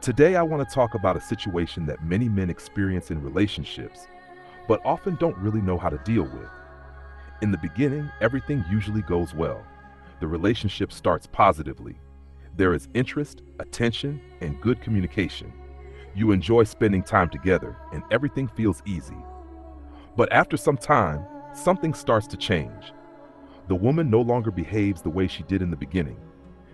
Today, I want to talk about a situation that many men experience in relationships, but often don't really know how to deal with. In the beginning, everything usually goes well. The relationship starts positively. There is interest, attention, and good communication. You enjoy spending time together, and everything feels easy. But after some time, something starts to change. The woman no longer behaves the way she did in the beginning.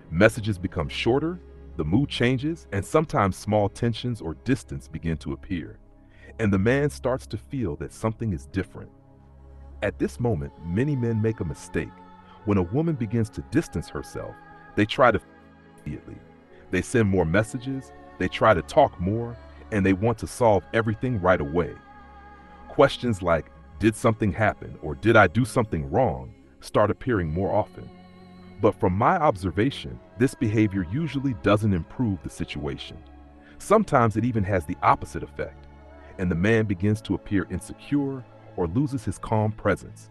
Messages become shorter, the mood changes, and sometimes small tensions or distance begin to appear. And the man starts to feel that something is different. At this moment, many men make a mistake. When a woman begins to distance herself, they try to immediately. They send more messages, they try to talk more, and they want to solve everything right away. Questions like, did something happen or did I do something wrong, start appearing more often. But from my observation, this behavior usually doesn't improve the situation. Sometimes it even has the opposite effect, and the man begins to appear insecure or loses his calm presence.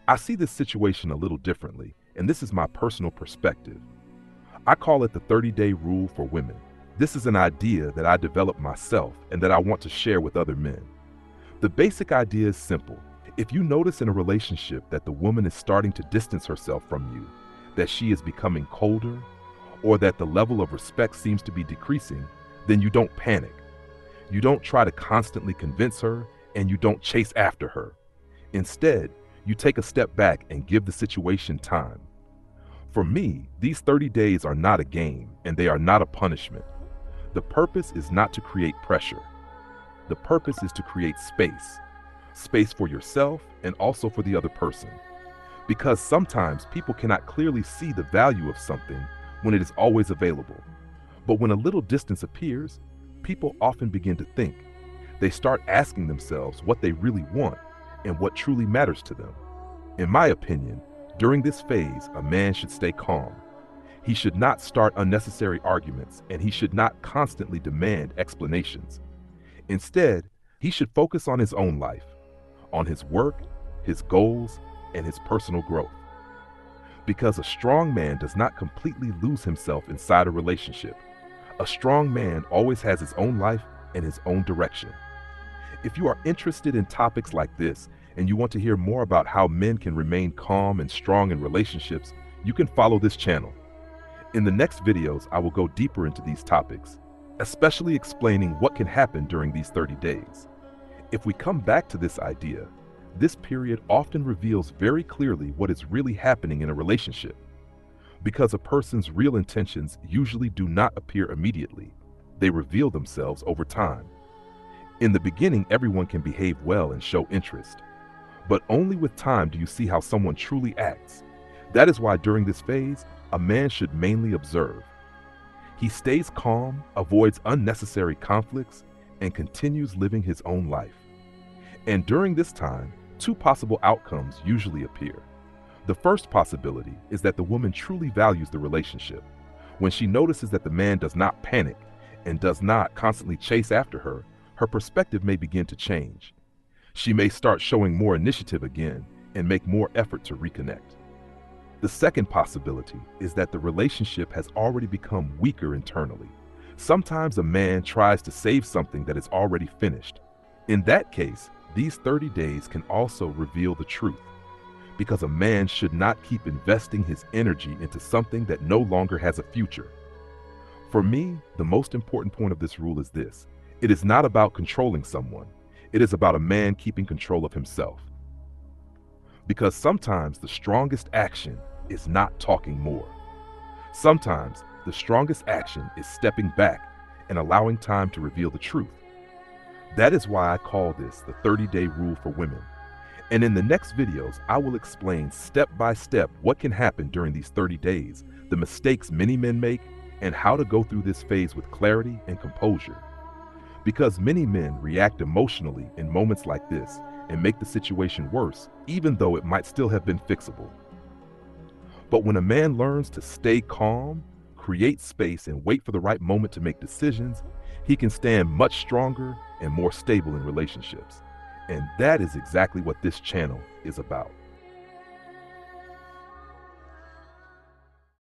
I see this situation a little differently, and this is my personal perspective. I call it the 30-day rule for women. This is an idea that I developed myself and that I want to share with other men. The basic idea is simple. If you notice in a relationship that the woman is starting to distance herself from you, that she is becoming colder, or that the level of respect seems to be decreasing, then you don't panic. You don't try to constantly convince her, and you don't chase after her. Instead, you take a step back and give the situation time. For me, these 30 days are not a game, and they are not a punishment. The purpose is not to create pressure. The purpose is to create space. Space for yourself and also for the other person. Because sometimes people cannot clearly see the value of something when it is always available. But when a little distance appears, people often begin to think. They start asking themselves what they really want and what truly matters to them. In my opinion, during this phase, a man should stay calm. He should not start unnecessary arguments, and he should not constantly demand explanations. Instead, he should focus on his own life, on his work, his goals, and his personal growth. Because a strong man does not completely lose himself inside a relationship. A strong man always has his own life and his own direction. If you are interested in topics like this and you want to hear more about how men can remain calm and strong in relationships, you can follow this channel. In the next videos, I will go deeper into these topics, especially explaining what can happen during these 30 days. If we come back to this idea, this period often reveals very clearly what is really happening in a relationship. Because a person's real intentions usually do not appear immediately, they reveal themselves over time. In the beginning, everyone can behave well and show interest. But only with time do you see how someone truly acts. That is why during this phase, a man should mainly observe. He stays calm, avoids unnecessary conflicts, and continues living his own life. And during this time, two possible outcomes usually appear. The first possibility is that the woman truly values the relationship. When she notices that the man does not panic and does not constantly chase after her, her perspective may begin to change. She may start showing more initiative again and make more effort to reconnect. The second possibility is that the relationship has already become weaker internally. Sometimes a man tries to save something that is already finished. In that case, these 30 days can also reveal the truth, because a man should not keep investing his energy into something that no longer has a future. For me, the most important point of this rule is this: it is not about controlling someone, it is about a man keeping control of himself. Because sometimes the strongest action is not talking more. Sometimes the strongest action is stepping back and allowing time to reveal the truth. That is why I call this the 30-day rule for women. And in the next videos, I will explain step by step what can happen during these 30 days, the mistakes many men make, and how to go through this phase with clarity and composure. Because many men react emotionally in moments like this and make the situation worse, even though it might still have been fixable. But when a man learns to stay calm, create space, and wait for the right moment to make decisions, he can stand much stronger and more stable in relationships. And that is exactly what this channel is about.